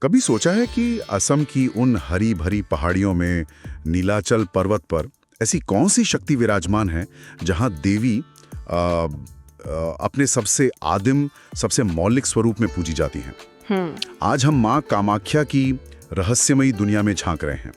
कभी सोचा है कि असम की उन हरी भरी पहाड़ियों में नीलाचल पर्वत पर ऐसी कौन सी शक्ति विराजमान है जहां देवी अपने सबसे आदिम, सबसे मौलिक स्वरूप में पूजी जाती हैं। आज हम माँ कामाख्या की रहस्यमयी दुनिया में झांक रहे हैं।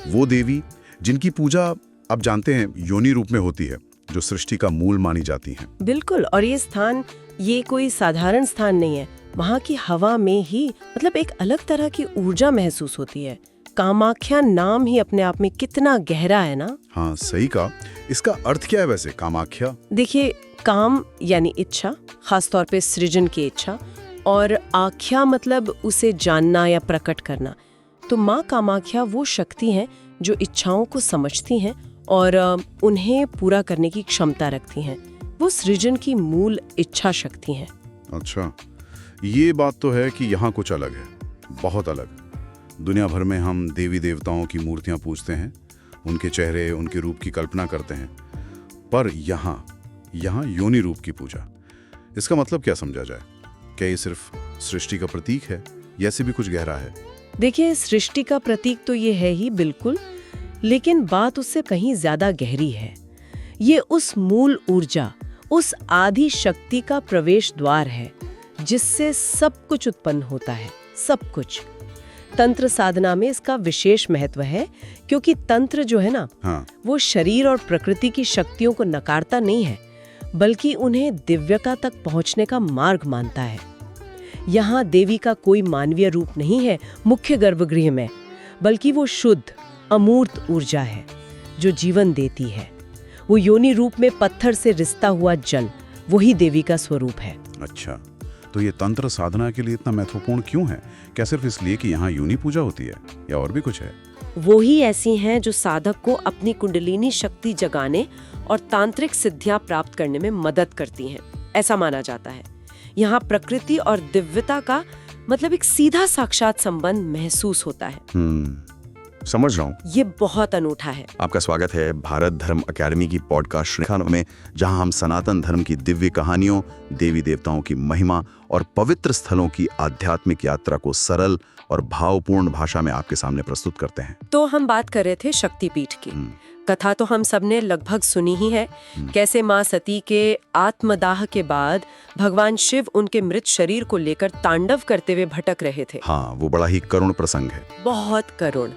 वो देवी जिनकी पूजा अब जानते हैं योनि रूप में होती है, जो सृष्टि का मूल मानी जाती हैं। बिल्कुल, और ये स्थान ये कोई साधारण स्थान नहीं है। वहाँ की हवा में ही मतलब एक अलग तरह की ऊर्जा महसूस होती है। कामाख्या नाम ही अपने आप में कितना गहरा है ना। हाँ, सही कहा। इसका अर्थ क्या है वैसे कामाख्या? देखिए, काम यानी इच्छा, खासतौर पे सृजन की इच्छा, और आख्या मतलब उसे जानना या प्रकट करना। तो माँ कामाख्या वो शक्ति हैं जो इच्छाओं को समझती हैं और उन्हें पूरा करने की क्षमता रखती हैं। वो सृजन की मूल इच्छा शक्ति हैं। अच्छा, ये बात तो है कि यहाँ कुछ अलग है, बहुत अलग। दुनिया भर में हम देवी देवताओं की मूर्तियाँ पूजते हैं, उनके चेहरे, उनके रूप की कल्पना करते हैं, पर यहाँ योनि रूप की पूजा। इसका मतलब क्या समझा जाए? क्या ये सिर्फ सृष्टि का प्रतीक है या ऐसे भी कुछ गहरा है? देखिए, सृष्टि का प्रतीक तो ये है ही बिल्कुल, लेकिन बात उससे कहीं ज्यादा गहरी है। ये उस मूल ऊर्जा, उस आदि शक्ति का प्रवेश द्वार है जिससे सब कुछ उत्पन्न होता है, सब कुछ। तंत्र साधना में इसका विशेष महत्व है, क्योंकि तंत्र जो है ना, हाँ। वो शरीर और प्रकृति की शक्तियों को नकारता नहीं है, बल्कि उन्हें दिव्यता तक पहुंचने का मार्ग मानता है। यहाँ देवी का कोई मानवीय रूप नहीं है मुख्य गर्भगृह में, बल्कि वो शुद्ध अमूर्त ऊर्जा है जो जीवन देती है। वो योनि रूप में पत्थर से रिश्ता हुआ जल, वही देवी का स्वरूप है। अच्छा, तो ये तंत्र साधना के लिए इतना महत्वपूर्ण क्यों है? क्या सिर्फ इसलिए कि यहाँ योनि पूजा होती है या और भी कुछ है? वो ही ऐसी हैं जो साधक को अपनी कुंडलिनी शक्ति जगाने और तांत्रिक सिद्धियां प्राप्त करने में मदद करती हैं, ऐसा माना जाता है। यहाँ प्रकृति और दिव्यता का मतलब एक सीधा साक्षात संबंध महसूस होता है। समझ रहा हूँ। ये बहुत अनूठा है। आपका स्वागत है भारत धर्म अकेडमी की पॉडकास्ट श्रृंखला में, जहां हम सनातन धर्म की दिव्य कहानियों, देवी देवताओं की महिमा और पवित्र स्थलों की आध्यात्मिक यात्रा को सरल और भावपूर्ण भाषा में आपके सामने प्रस्तुत करते हैं। तो हम बात कर रहे थे शक्तिपीठ की। कथा तो हम सबने लगभग सुनी ही है, कैसे माँ सती के आत्मदाह के बाद भगवान शिव उनके मृत शरीर को लेकर तांडव करते हुए भटक रहे थे। हाँ, वो बड़ा ही करुण प्रसंग है। बहुत करुण।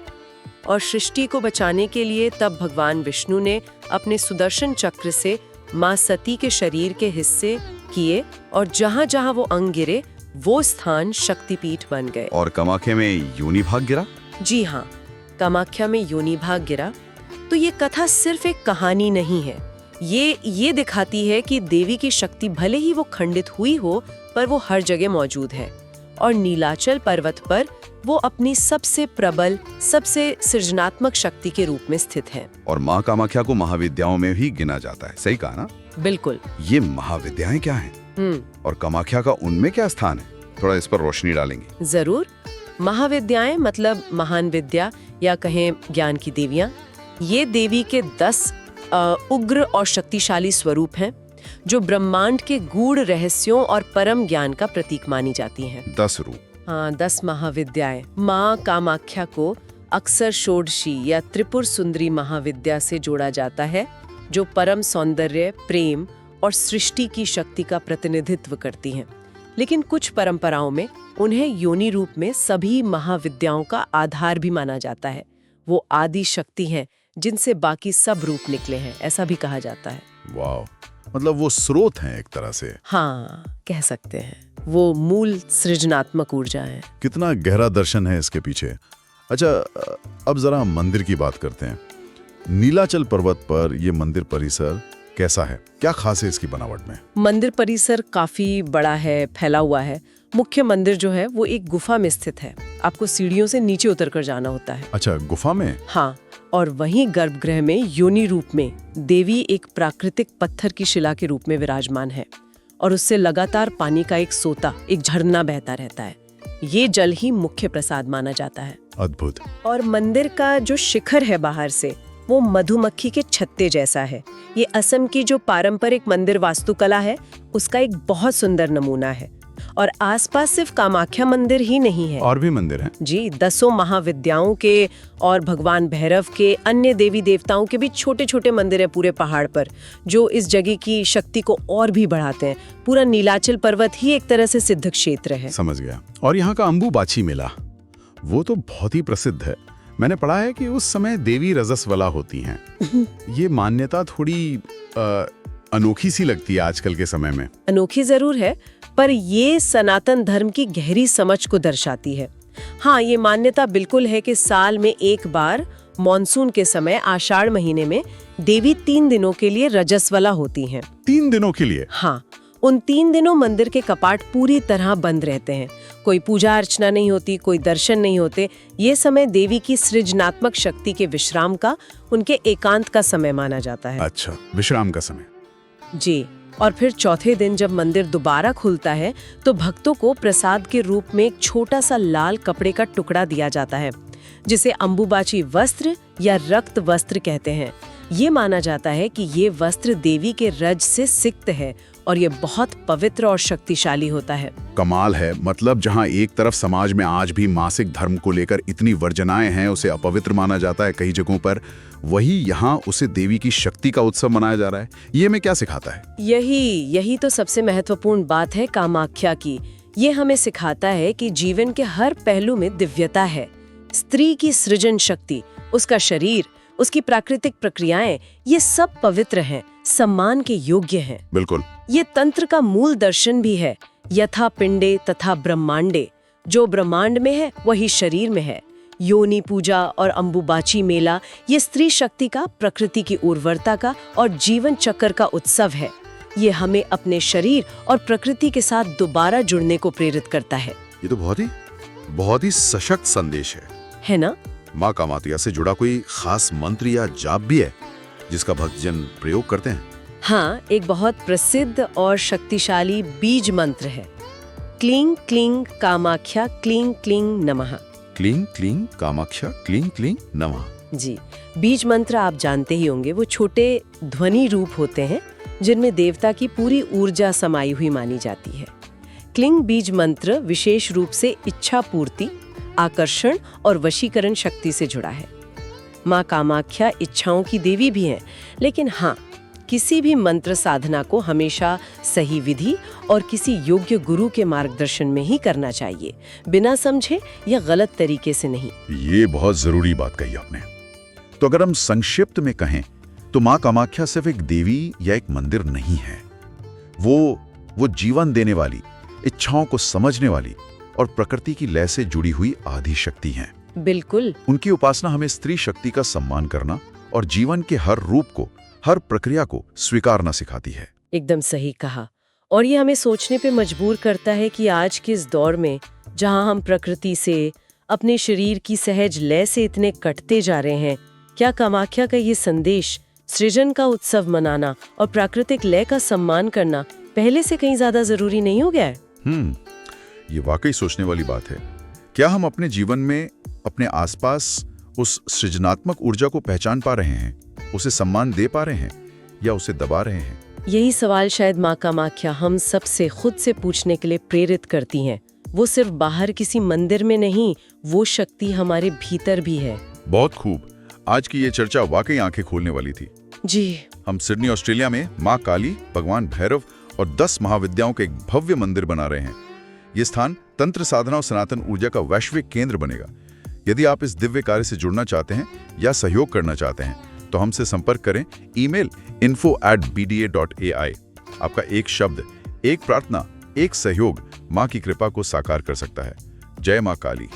और सृष्टि को बचाने के लिए तब भगवान विष्णु ने अपने सुदर्शन चक्र से माँ सती के शरीर के हिस्से किए, और जहाँ जहाँ वो अंग गिरे वो स्थान शक्तिपीठ बन गए। और कामाख्या में योनि भाग गिरा? जी हाँ, कामाख्या में योनि भाग गिरा। तो ये कथा सिर्फ एक कहानी नहीं है, ये दिखाती है कि देवी की शक्ति भले ही वो खंडित हुई हो, पर वो हर जगह मौजूद है। और नीलाचल पर्वत पर वो अपनी सबसे प्रबल, सबसे सृजनात्मक शक्ति के रूप में स्थित है। और माँ कामाख्या को महाविद्याओं में भी गिना जाता है, सही कहा ना? बिल्कुल। ये महाविद्याएं क्या हैं? और कामाख्या का उनमें क्या स्थान है? थोड़ा इस पर रोशनी डालेंगे। जरूर। महाविद्याएं मतलब महान विद्या या कहें ज्ञान की देवियां। ये देवी के 10 उग्र और शक्तिशाली स्वरूप हैं, जो ब्रह्मांड के गूढ़ रहस्यों और परम ज्ञान का प्रतीक मानी जाती हैं। 10 रूप। हाँ, 10 महाविद्याएं। माँ कामाख्या को अक्सर षोडशी या त्रिपुर सुंदरी महाविद्या से जोड़ा जाता है, जो परम सौंदर्य, प्रेम और सृष्टि की शक्ति का प्रतिनिधित्व करती हैं। लेकिन कुछ परंपराओं में उन्हें योनि रूप में सभी महाविद्याओं का आधार भी माना जाता है। वो आदि शक्ति हैं जिनसे बाकी सब रूप निकले हैं, ऐसा भी कहा जाता है। वाह, मतलब वो स्रोत हैं एक तरह से। हाँ, कह सकते हैं। वो मूल सृजनात्मक ऊर्जा है। कितना गहरा दर्शन है इसके पीछे। अच्छा, अब जरा मंदिर की बात करते हैं। नीलाचल पर्वत पर ये मंदिर परिसर कैसा है? क्या खास है इसकी बनावट में? मंदिर परिसर काफी बड़ा है, फैला हुआ है। मुख्य मंदिर जो है वो एक गुफा में स्थित है। आपको सीढ़ियों से नीचे उतरकर जाना होता है। अच्छा, गुफा में? हाँ, और वहीं गर्भगृह में योनि रूप में देवी एक प्राकृतिक पत्थर की शिला के रूप में विराजमान है, और उससे लगातार पानी का एक सोता, एक झरना बहता रहता है। ये जल ही मुख्य प्रसाद माना जाता है। अद्भुत। और मंदिर का जो शिखर है बाहर से, वो मधुमक्खी के छत्ते जैसा है। ये असम की जो पारंपरिक मंदिर वास्तुकला है, उसका एक बहुत सुंदर नमूना है। और आसपास सिर्फ कामाख्या मंदिर ही नहीं है। और भी मंदिर हैं। जी, 10 महाविद्याओं के और भगवान भैरव के अन्य देवी देवताओं के भी छोटे छोटे मंदिर हैं पूरे पहाड़ पर, जो इस जगह की शक्ति को और भी बढ़ाते हैं। पूरा नीलाचल पर्वत ही एक तरह से सिद्ध क्षेत्र है। समझ गया। और यहाँ का अंबुबाची मेला, वो तो बहुत ही प्रसिद्ध है। मैंने पढ़ा है कि उस समय देवी रजस्वला होती हैं। ये मान्यता थोड़ी अनोखी सी लगती है आजकल के समय में। अनोखी जरूर है, पर ये सनातन धर्म की गहरी समझ को दर्शाती है। हाँ, ये मान्यता बिल्कुल है कि साल में एक बार मॉनसून के समय आषाढ़ महीने में देवी 3 दिनों के लिए रजस्वला होती हैं। 3 दिनों के लिए? हाँ, उन 3 दिनों मंदिर के कपाट पूरी तरह बंद रहते हैं। कोई पूजा अर्चना नहीं होती, कोई दर्शन नहीं होते। ये समय देवी की सृजनात्मक शक्ति के विश्राम का, उनके एकांत का समय माना जाता है। अच्छा, विश्राम का समय। जी, और फिर चौथे दिन जब मंदिर दोबारा खुलता है तो भक्तों को प्रसाद के रूप में एक छोटा सा लाल कपड़े का टुकड़ा दिया जाता है, जिसे अंबुबाची वस्त्र या रक्त वस्त्र कहते हैं। ये माना जाता है कि ये वस्त्र देवी के रज से सिक्त है और ये बहुत पवित्र और शक्तिशाली होता है। कमाल है। मतलब जहाँ एक तरफ समाज में आज भी मासिक धर्म को लेकर इतनी वर्जनाएं हैं, उसे अपवित्र माना जाता है कई जगहों पर, वही यहाँ उसे देवी की शक्ति का उत्सव मनाया जा रहा है। ये हमें क्या सिखाता है? यही तो सबसे महत्वपूर्ण बात है कामाख्या की। ये हमें सिखाता है कि जीवन के हर पहलू में दिव्यता है। स्त्री की सृजन शक्ति, उसका शरीर, उसकी प्राकृतिक प्रक्रियाएं, ये सब पवित्र हैं, सम्मान के योग्य हैं। बिल्कुल। ये तंत्र का मूल दर्शन भी है, यथा पिंडे तथा ब्रह्मांडे। जो ब्रह्मांड में है वही शरीर में है। योनि पूजा और अंबुबाची मेला ये स्त्री शक्ति का, प्रकृति की उर्वरता का और जीवन चक्र का उत्सव है। ये हमें अपने शरीर और प्रकृति के साथ दोबारा जुड़ने को प्रेरित करता है। ये तो बहुत ही सशक्त संदेश है ना? माँ कामाख्या से जुड़ा कोई खास मंत्र या जाप भी है जिसका भक्तजन प्रयोग करते हैं? हाँ, एक बहुत प्रसिद्ध और शक्तिशाली बीज मंत्र है। क्लीं क्लीं कामाख्या क्लीं क्लीं नमः। क्लीं क्लीं कामाख्या क्लीं क्लीं नमः। जी, बीज मंत्र आप जानते ही होंगे। वो छोटे ध्वनि रूप होते हैं जिनमें देवता की पूरी ऊर्जा समाई हुई मानी जाती है। क्लीं बीज मंत्र विशेष रूप से इच्छा पूर्ति, आकर्षण और वशीकरण शक्ति से जुड़ा है। माँ कामाख्या इच्छाओं की देवी भी हैं, लेकिन हाँ, किसी भी मंत्र साधना को हमेशा सही विधि और किसी योग्य गुरु के मार्गदर्शन में ही करना चाहिए, बिना समझे या गलत तरीके से नहीं। ये बहुत जरूरी बात कही आपने। तो अगर हम संक्षिप्त में कहें तो माँ कामाख्या सिर्फ एक देवी या एक मंदिर नहीं है। वो जीवन देने वाली, इच्छाओं को समझने वाली और प्रकृति की लय से जुड़ी हुई आदि शक्ति हैं। बिल्कुल। उनकी उपासना हमें स्त्री शक्ति का सम्मान करना और जीवन के हर रूप को, हर प्रक्रिया को स्वीकारना सिखाती है। एकदम सही कहा। और ये हमें सोचने पे मजबूर करता है कि आज के इस दौर में जहां हम प्रकृति से, अपने शरीर की सहज लय से इतने कटते जा रहे हैं, क्या कामाख्या का ये संदेश, सृजन का उत्सव मनाना और प्राकृतिक लय का सम्मान करना पहले से कहीं ज्यादा जरूरी नहीं हो गया है? ये वाकई सोचने वाली बात है। क्या हम अपने जीवन में अपने आसपास उस सृजनात्मक ऊर्जा को पहचान पा रहे हैं, उसे सम्मान दे पा रहे हैं या उसे दबा रहे हैं? यही सवाल शायद माँ कामाख्या हम सबसे खुद से पूछने के लिए प्रेरित करती हैं। वो सिर्फ बाहर किसी मंदिर में नहीं, वो शक्ति हमारे भीतर भी है। बहुत खूब। आज की ये चर्चा वाकई आंखें खोलने वाली थी। जी। हम सिडनी, ऑस्ट्रेलिया में माँ काली, भगवान भैरव और 10 महाविद्याओं के एक भव्य मंदिर बना रहे हैं। ये स्थान तंत्र साधना और सनातन ऊर्जा का वैश्विक केंद्र बनेगा। यदि आप इस दिव्य कार्य से जुड़ना चाहते हैं या सहयोग करना चाहते हैं तो हमसे संपर्क करें। Email info@bda.ai। आपका एक शब्द, एक प्रार्थना, एक सहयोग माँ की कृपा को साकार कर सकता है। जय माँ काली।